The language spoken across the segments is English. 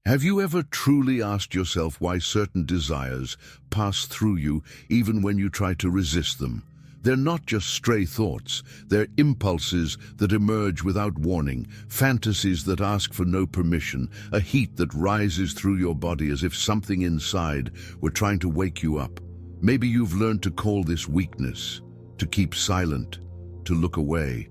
Have you ever truly asked yourself why certain desires pass through you even when you try to resist them? They're not just stray thoughts, they're impulses that emerge without warning, fantasies that ask for no permission, a heat that rises through your body as if something inside were trying to wake you up. Maybe you've learned to call this weakness, to keep silent, to look away.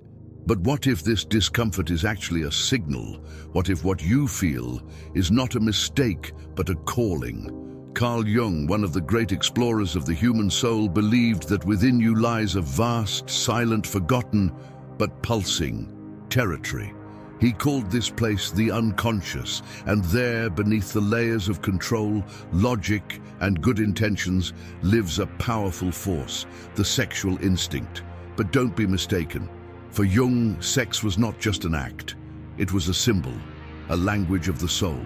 But what if this discomfort is actually a signal? What if what you feel is not a mistake, but a calling? Carl Jung, one of the great explorers of the human soul, believed that within you lies a vast, silent, forgotten, but pulsing territory. He called this place the unconscious, and there, beneath the layers of control, logic, and good intentions, lives a powerful force, the sexual instinct. But don't be mistaken. For Jung, sex was not just an act. It was a symbol, a language of the soul,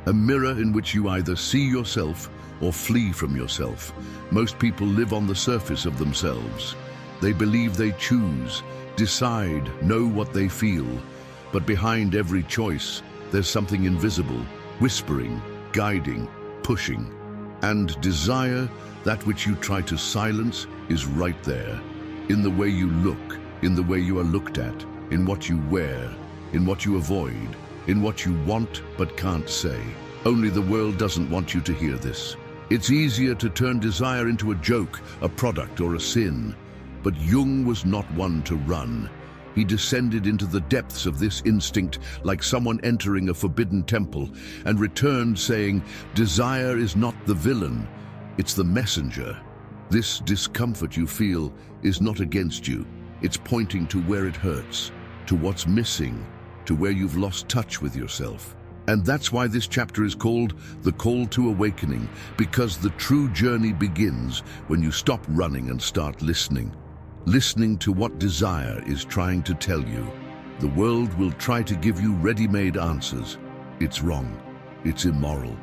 a mirror in which you either see yourself or flee from yourself. Most people live on the surface of themselves. They believe they choose, decide, know what they feel. But behind every choice, there's something invisible, whispering, guiding, pushing. And desire, that which you try to silence, is right there, in the way you look, in the way you are looked at, in what you wear, in what you avoid, in what you want but can't say. Only the world doesn't want you to hear this. It's easier to turn desire into a joke, a product, or a sin. But Jung was not one to run. He descended into the depths of this instinct like someone entering a forbidden temple, and returned saying, "Desire is not the villain, it's the messenger. This discomfort you feel is not against you. It's pointing to where it hurts, to what's missing, to where you've lost touch with yourself." And that's why this chapter is called The Call to Awakening, because the true journey begins when you stop running and start listening. Listening to what desire is trying to tell you. The world will try to give you ready-made answers. It's wrong, it's immoral,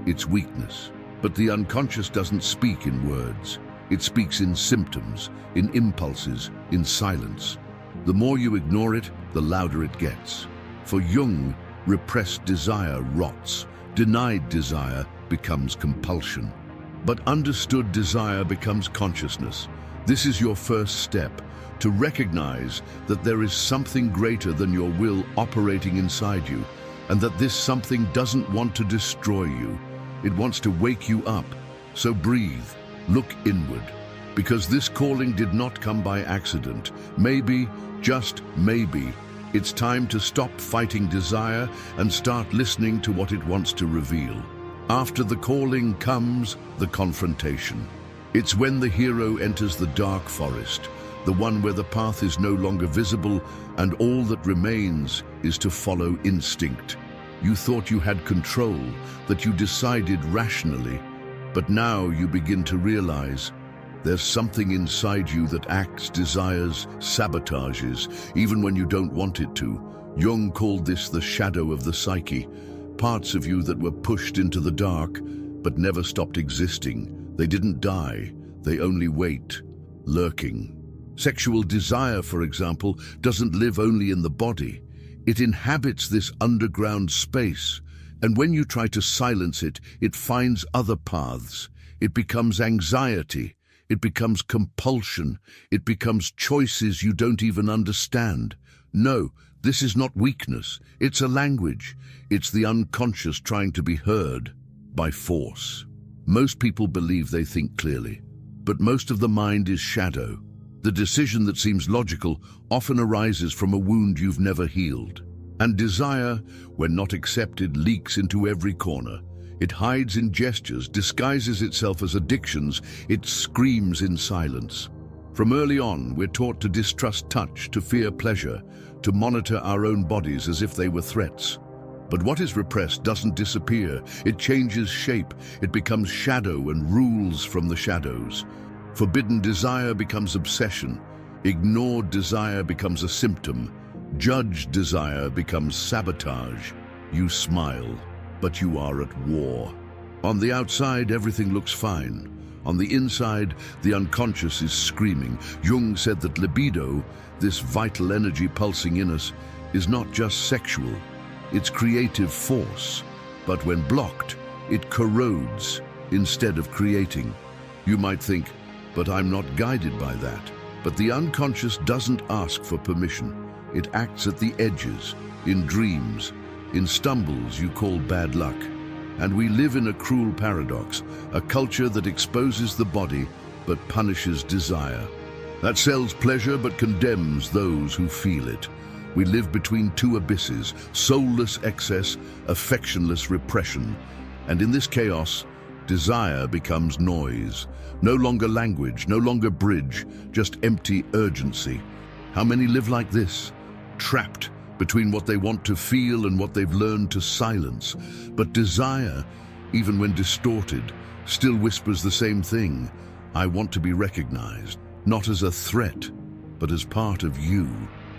it's weakness. But the unconscious doesn't speak in words. It speaks in symptoms, in impulses, in silence. The more you ignore it, the louder it gets. For Jung, repressed desire rots. Denied desire becomes compulsion. But understood desire becomes consciousness. This is your first step, to recognize that there is something greater than your will operating inside you, and that this something doesn't want to destroy you. It wants to wake you up. So breathe. Look inward, because this calling did not come by accident. Maybe, just maybe, it's time to stop fighting desire and start listening to what it wants to reveal. After the calling comes the confrontation. It's when the hero enters the dark forest, the one where the path is no longer visible and all that remains is to follow instinct. You thought you had control, that you decided rationally. But now you begin to realize there's something inside you that acts, desires, sabotages, even when you don't want it to. Jung called this the shadow of the psyche, parts of you that were pushed into the dark, but never stopped existing. They didn't die, they only wait, lurking. Sexual desire, for example, doesn't live only in the body. It inhabits this underground space. And when you try to silence it, it finds other paths. It becomes anxiety. It becomes compulsion. It becomes choices you don't even understand. No, this is not weakness. It's a language. It's the unconscious trying to be heard by force. Most people believe they think clearly, but most of the mind is shadow. The decision that seems logical often arises from a wound you've never healed. And desire, when not accepted, leaks into every corner. It hides in gestures, disguises itself as addictions, it screams in silence. From early on, we're taught to distrust touch, to fear pleasure, to monitor our own bodies as if they were threats. But what is repressed doesn't disappear. It changes shape, it becomes shadow and rules from the shadows. Forbidden desire becomes obsession. Ignored desire becomes a symptom. Judged desire becomes sabotage. You smile, but you are at war. On the outside, everything looks fine. On the inside, the unconscious is screaming. Jung said that libido, this vital energy pulsing in us, is not just sexual. It's creative force. But when blocked, it corrodes instead of creating. You might think, but I'm not guided by that. But the unconscious doesn't ask for permission. It acts at the edges, in dreams, in stumbles you call bad luck. And we live in a cruel paradox, a culture that exposes the body but punishes desire. That sells pleasure but condemns those who feel it. We live between two abysses, soulless excess, affectionless repression. And in this chaos, desire becomes noise. No longer language, no longer bridge, just empty urgency. How many live like this? Trapped between what they want to feel and what they've learned to silence. But desire, even when distorted, still whispers the same thing. I want to be recognized, not as a threat, but as part of you.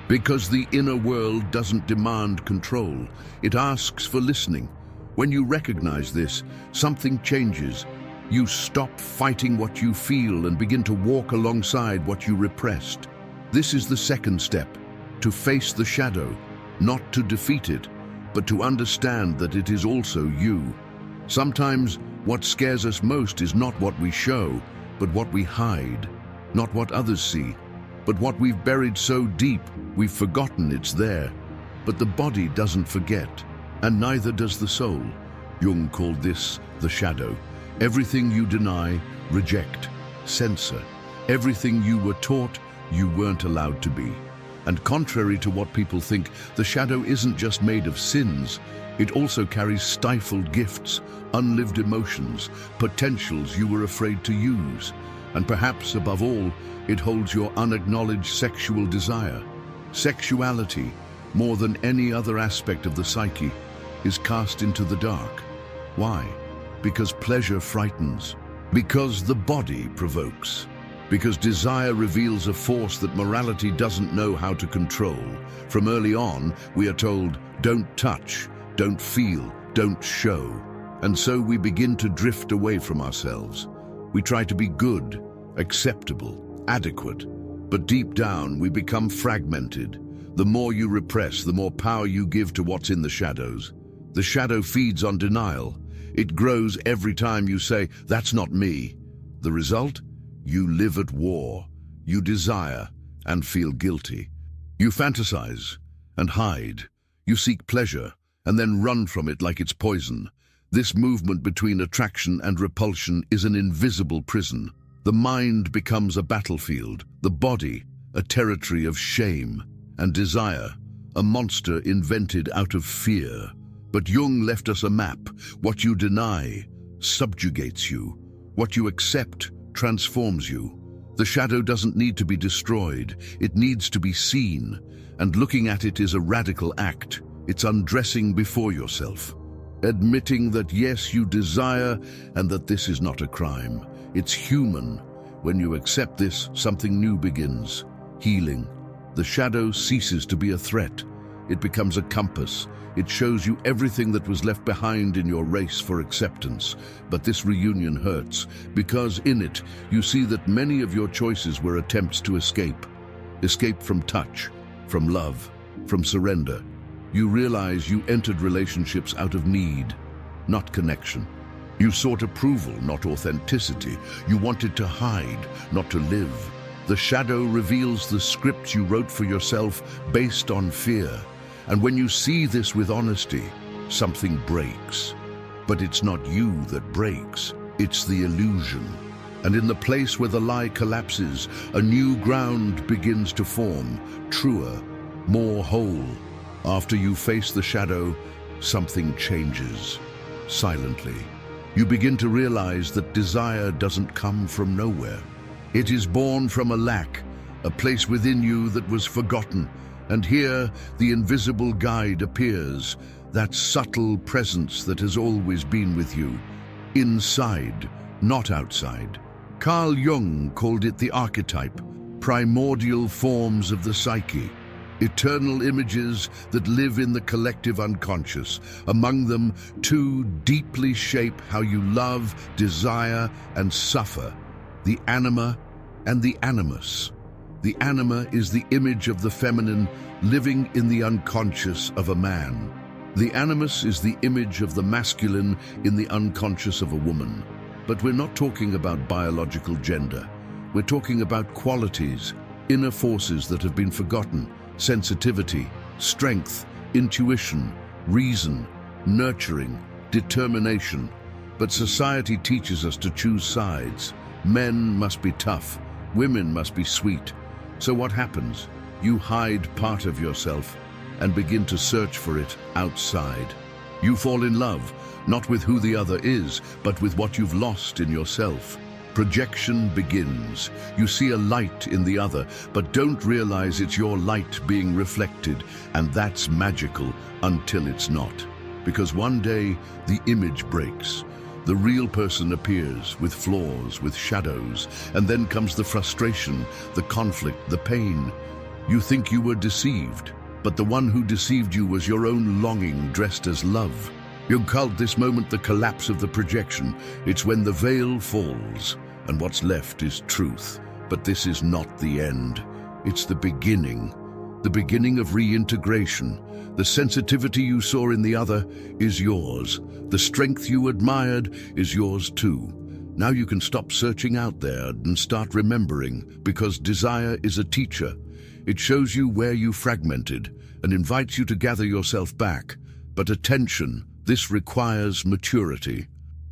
Because the inner world doesn't demand control. It asks for listening. When you recognize this, something changes. You stop fighting what you feel and begin to walk alongside what you repressed. This is the second step, to face the shadow, not to defeat it, but to understand that it is also you. Sometimes what scares us most is not what we show, but what we hide, not what others see, but what we've buried so deep we've forgotten it's there. But the body doesn't forget, and neither does the soul. Jung called this the shadow. Everything you deny, reject, censor. Everything you were taught, you weren't allowed to be. And contrary to what people think, the shadow isn't just made of sins. It also carries stifled gifts, unlived emotions, potentials you were afraid to use. And perhaps, above all, it holds your unacknowledged sexual desire. Sexuality, more than any other aspect of the psyche, is cast into the dark. Why? Because pleasure frightens. Because the body provokes. Because desire reveals a force that morality doesn't know how to control. From early on, we are told, don't touch, don't feel, don't show. And so we begin to drift away from ourselves. We try to be good, acceptable, adequate. But deep down, we become fragmented. The more you repress, the more power you give to what's in the shadows. The shadow feeds on denial. It grows every time you say, that's not me. The result? You live at war. You desire and feel guilty. You fantasize and hide. You seek pleasure and then run from it like it's poison. This movement between attraction and repulsion is an invisible prison. The mind becomes a battlefield, the body a territory of shame, and desire a monster invented out of fear. But Jung left us a map. What you deny subjugates you. What you accept transforms you. The shadow doesn't need to be destroyed. It needs to be seen. And looking at it is a radical act. It's undressing before yourself. Admitting that yes, you desire and that this is not a crime. It's human. When you accept this, something new begins. Healing. The shadow ceases to be a threat. It becomes a compass. It shows you everything that was left behind in your race for acceptance. But this reunion hurts, because in it, you see that many of your choices were attempts to escape. Escape from touch, from love, from surrender. You realize you entered relationships out of need, not connection. You sought approval, not authenticity. You wanted to hide, not to live. The shadow reveals the script you wrote for yourself based on fear. And when you see this with honesty, something breaks. But it's not you that breaks, it's the illusion. And in the place where the lie collapses, a new ground begins to form, truer, more whole. After you face the shadow, something changes, silently. You begin to realize that desire doesn't come from nowhere. It is born from a lack, a place within you that was forgotten. And here, the invisible guide appears, that subtle presence that has always been with you. Inside, not outside. Carl Jung called it the archetype, primordial forms of the psyche. Eternal images that live in the collective unconscious. Among them, two deeply shape how you love, desire, and suffer. The anima and the animus. The anima is the image of the feminine living in the unconscious of a man. The animus is the image of the masculine in the unconscious of a woman. But we're not talking about biological gender. We're talking about qualities, inner forces that have been forgotten, sensitivity, strength, intuition, reason, nurturing, determination. But society teaches us to choose sides. Men must be tough, women must be sweet. So what happens? You hide part of yourself and begin to search for it outside. You fall in love, not with who the other is, but with what you've lost in yourself. Projection begins. You see a light in the other, but don't realize it's your light being reflected, and that's magical until it's not. Because one day, the image breaks. The real person appears with flaws, with shadows, and then comes the frustration, the conflict, the pain. You think you were deceived, but the one who deceived you was your own longing dressed as love. Jung called this moment the collapse of the projection. It's when the veil falls, and what's left is truth. But this is not the end. It's the beginning of reintegration. The sensitivity you saw in the other is yours. The strength you admired is yours too. Now you can stop searching out there and start remembering, because desire is a teacher. It shows you where you fragmented and invites you to gather yourself back. But attention, this requires maturity.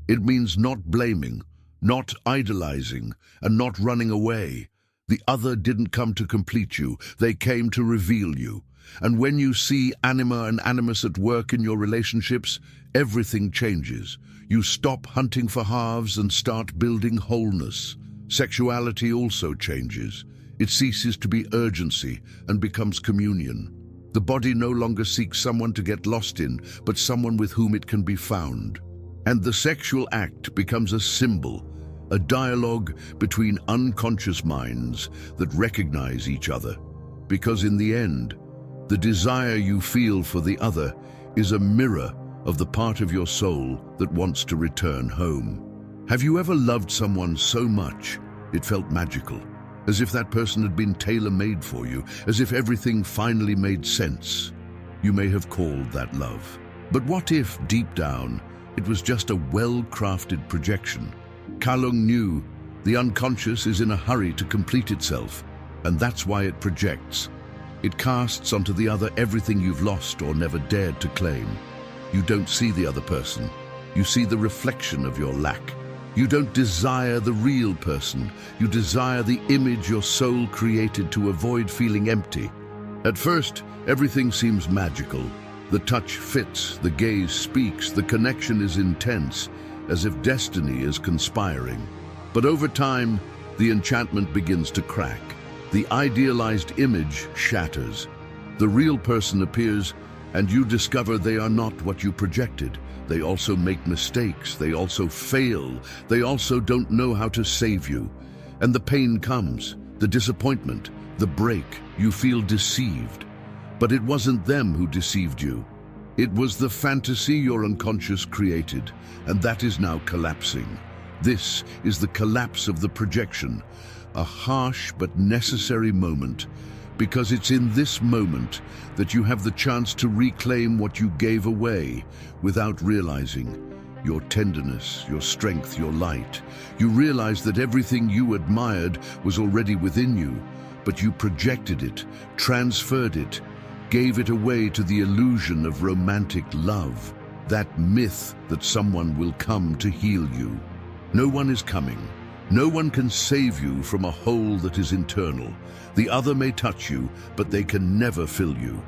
It means not blaming, not idolizing, and not running away. The other didn't come to complete you, they came to reveal you. And when you see anima and animus at work in your relationships, everything changes. You stop hunting for halves and start building wholeness. Sexuality also changes. It ceases to be urgency and becomes communion. The body no longer seeks someone to get lost in, but someone with whom it can be found. And the sexual act becomes a symbol, a dialogue between unconscious minds that recognize each other. Because in the end, the desire you feel for the other is a mirror of the part of your soul that wants to return home. Have you ever loved someone so much it felt magical? As if that person had been tailor-made for you, as if everything finally made sense. You may have called that love. But what if, deep down, it was just a well-crafted projection? Carl Jung knew the unconscious is in a hurry to complete itself, and that's why it projects. It casts onto the other everything you've lost or never dared to claim. You don't see the other person. You see the reflection of your lack. You don't desire the real person. You desire the image your soul created to avoid feeling empty. At first, everything seems magical. The touch fits, the gaze speaks, the connection is intense, as if destiny is conspiring. But over time, the enchantment begins to crack. The idealized image shatters. The real person appears, and you discover they are not what you projected. They also make mistakes, they also fail, they also don't know how to save you. And the pain comes, the disappointment, the break. You feel deceived. But it wasn't them who deceived you. It was the fantasy your unconscious created, and that is now collapsing. This is the collapse of the projection, a harsh but necessary moment, because it's in this moment that you have the chance to reclaim what you gave away without realizing. Your tenderness, your strength, your light. You realize that everything you admired was already within you, but you projected it, transferred it, gave it away to the illusion of romantic love, that myth that someone will come to heal you. No one is coming. No one can save you from a hole that is internal. The other may touch you, but they can never fill you.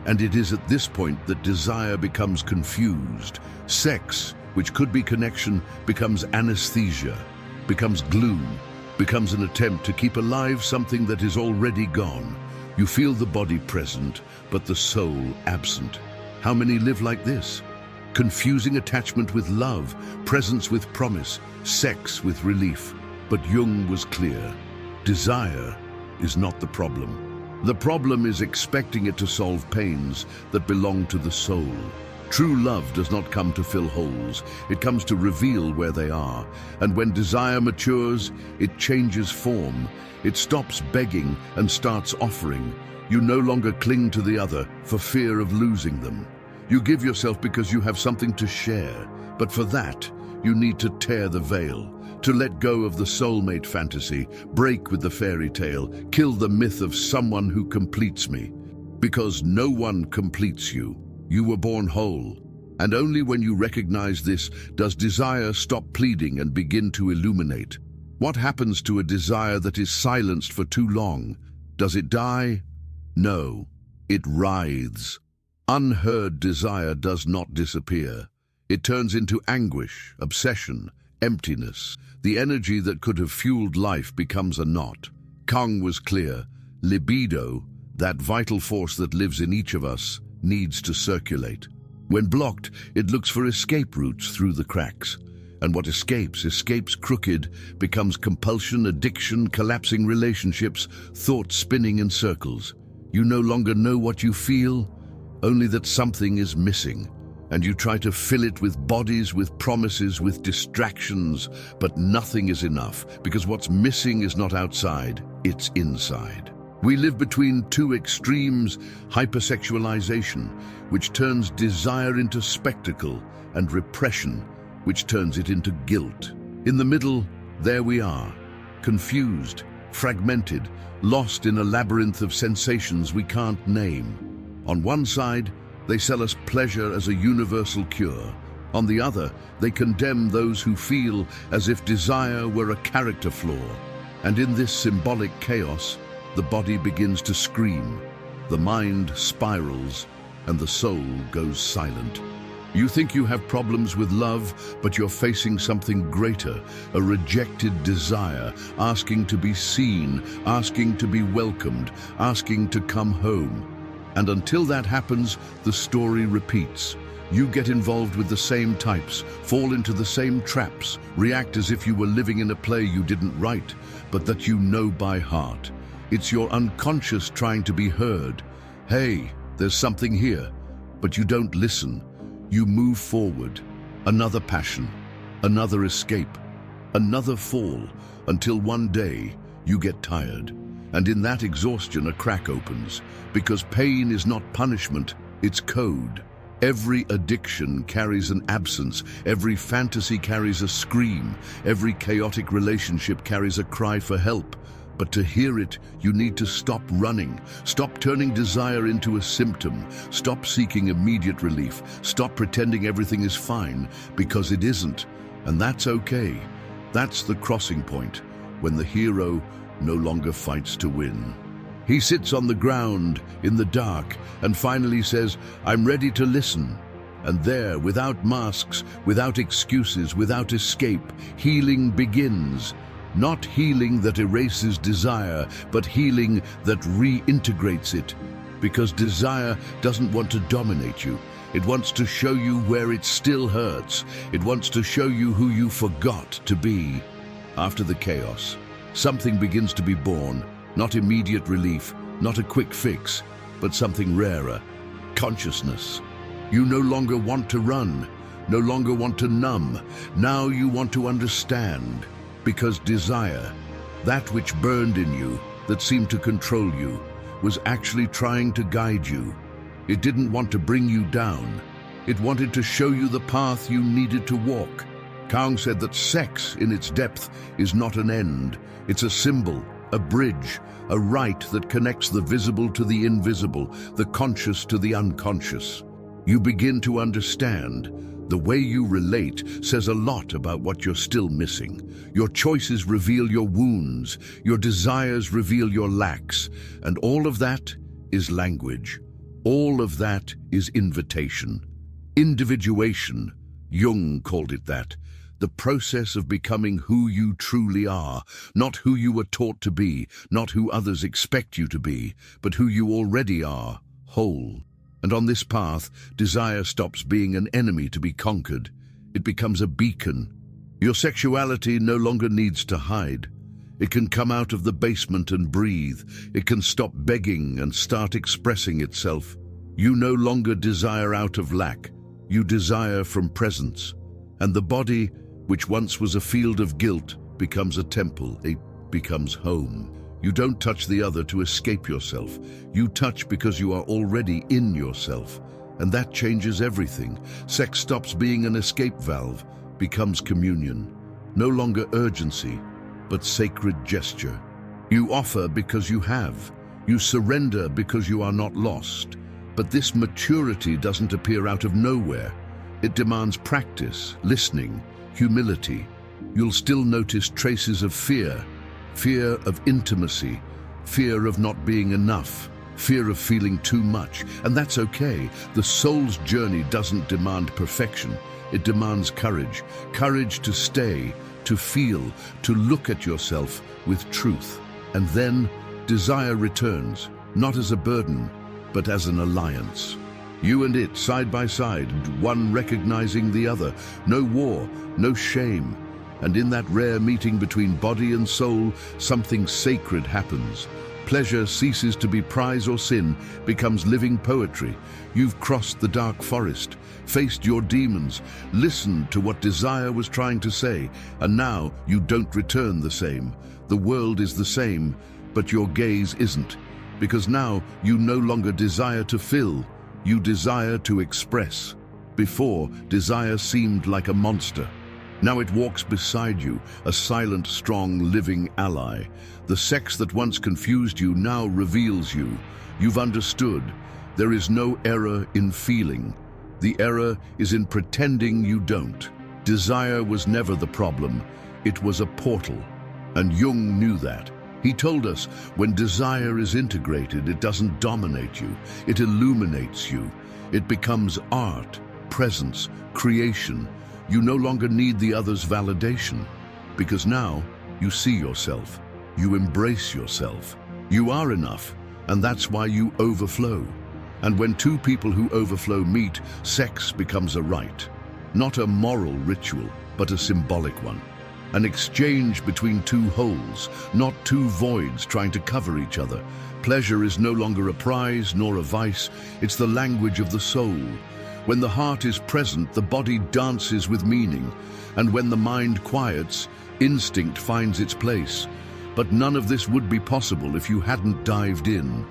And it is at this point that desire becomes confused. Sex, which could be connection, becomes anesthesia, becomes glue, becomes an attempt to keep alive something that is already gone. You feel the body present, but the soul absent. How many live like this? Confusing attachment with love, presence with promise, sex with relief. But Jung was clear. Desire is not the problem. The problem is expecting it to solve pains that belong to the soul. True love does not come to fill holes. It comes to reveal where they are. And when desire matures, it changes form. It stops begging and starts offering. You no longer cling to the other for fear of losing them. You give yourself because you have something to share, but for that, you need to tear the veil, to let go of the soulmate fantasy, break with the fairy tale, kill the myth of someone who completes me. Because no one completes you. You were born whole. And only when you recognize this does desire stop pleading and begin to illuminate. What happens to a desire that is silenced for too long? Does it die? No, it writhes. Unheard desire does not disappear. It turns into anguish, obsession, emptiness. The energy that could have fueled life becomes a knot. Jung was clear. Libido, that vital force that lives in each of us, needs to circulate. When blocked, it looks for escape routes through the cracks. And what escapes crooked, becomes compulsion, addiction, collapsing relationships, thoughts spinning in circles. You no longer know what you feel, only that something is missing. And you try to fill it with bodies, with promises, with distractions, but nothing is enough, because what's missing is not outside, it's inside. We live between two extremes: hypersexualization, which turns desire into spectacle, and repression, which turns it into guilt. In the middle, there we are, confused, fragmented, lost in a labyrinth of sensations we can't name. On one side, they sell us pleasure as a universal cure. On the other, they condemn those who feel as if desire were a character flaw. And in this symbolic chaos, the body begins to scream, the mind spirals, and the soul goes silent. You think you have problems with love, but you're facing something greater, a rejected desire, asking to be seen, asking to be welcomed, asking to come home. And until that happens, the story repeats. You get involved with the same types, fall into the same traps, react as if you were living in a play you didn't write, but that you know by heart. It's your unconscious trying to be heard. Hey, there's something here. But you don't listen. You move forward. Another passion, another escape, another fall, until one day you get tired. And in that exhaustion, a crack opens, because pain is not punishment, it's code. Every addiction carries an absence, every fantasy carries a scream, every chaotic relationship carries a cry for help. But to hear it, you need to stop running, stop turning desire into a symptom, stop seeking immediate relief, stop pretending everything is fine, because it isn't. And that's okay. That's the crossing point, when the hero no longer fights to win. He sits on the ground, in the dark, and finally says, "I'm ready to listen." And there, without masks, without excuses, without escape, healing begins. Not healing that erases desire, but healing that reintegrates it. Because desire doesn't want to dominate you. It wants to show you where it still hurts. It wants to show you who you forgot to be. After the chaos, something begins to be born. Not immediate relief, not a quick fix, but something rarer. Consciousness. You no longer want to run, no longer want to numb. Now you want to understand. Because desire, that which burned in you, that seemed to control you, was actually trying to guide you. It didn't want to bring you down. It wanted to show you the path you needed to walk. Jung said that sex, in its depth, is not an end. It's a symbol, a bridge, a rite that connects the visible to the invisible, the conscious to the unconscious. You begin to understand. The way you relate says a lot about what you're still missing. Your choices reveal your wounds, your desires reveal your lacks, and all of that is language. All of that is invitation. Individuation, Jung called it that. The process of becoming who you truly are, not who you were taught to be, not who others expect you to be, but who you already are, whole. And on this path, desire stops being an enemy to be conquered. It becomes a beacon. Your sexuality no longer needs to hide. It can come out of the basement and breathe. It can stop begging and start expressing itself. You no longer desire out of lack. You desire from presence. And the body, which once was a field of guilt, becomes a temple. It becomes home. You don't touch the other to escape yourself. You touch because you are already in yourself. And that changes everything. Sex stops being an escape valve, becomes communion. No longer urgency, but sacred gesture. You offer because you have. You surrender because you are not lost. But this maturity doesn't appear out of nowhere. It demands practice, listening, humility. You'll still notice traces of fear of intimacy, fear of not being enough, fear of feeling too much, and that's okay. The soul's journey doesn't demand perfection. It demands courage, courage to stay, to feel, to look at yourself with truth. And then desire returns, not as a burden, but as an alliance. You and it side by side, one recognizing the other. No war, no shame. And in that rare meeting between body and soul, something sacred happens. Pleasure ceases to be prize or sin, becomes living poetry. You've crossed the dark forest, faced your demons, listened to what desire was trying to say, and now you don't return the same. The world is the same, but your gaze isn't, because now you no longer desire to fill, you desire to express. Before, desire seemed like a monster. Now it walks beside you, a silent, strong, living ally. The sex that once confused you now reveals you. You've understood. There is no error in feeling. The error is in pretending you don't. Desire was never the problem. It was a portal. And Jung knew that. He told us, when desire is integrated, it doesn't dominate you. It illuminates you. It becomes art, presence, creation. You no longer need the other's validation, because now you see yourself. You embrace yourself. You are enough, and that's why you overflow. And when two people who overflow meet, sex becomes a rite. Not a moral ritual, but a symbolic one. An exchange between two wholes, not two voids trying to cover each other. Pleasure is no longer a prize nor a vice. It's the language of the soul. When the heart is present, the body dances with meaning. And when the mind quiets, instinct finds its place. But none of this would be possible if you hadn't dived in.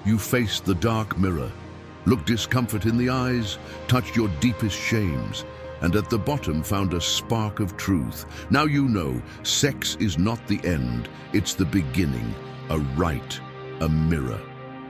You faced the dark mirror, looked discomfort in the eyes, touched your deepest shames, and at the bottom found a spark of truth. Now you know, sex is not the end, it's the beginning, a rite, a mirror,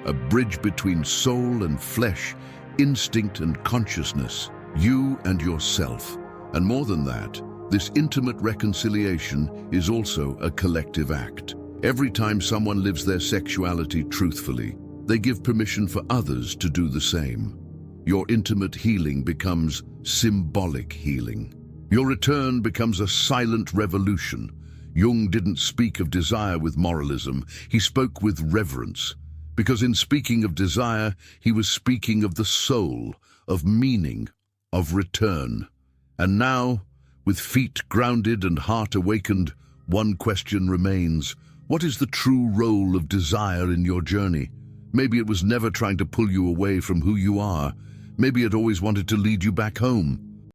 a bridge between soul and flesh, instinct and consciousness, you and yourself. And more than that, this intimate reconciliation is also a collective act. Every time someone lives their sexuality truthfully, they give permission for others to do the same. Your intimate healing becomes symbolic healing. Your return becomes a silent revolution. Jung didn't speak of desire with moralism, he spoke with reverence. Because in speaking of desire, he was speaking of the soul, of meaning, of return. And now, with feet grounded and heart awakened, one question remains. What is the true role of desire in your journey? Maybe it was never trying to pull you away from who you are. Maybe it always wanted to lead you back home.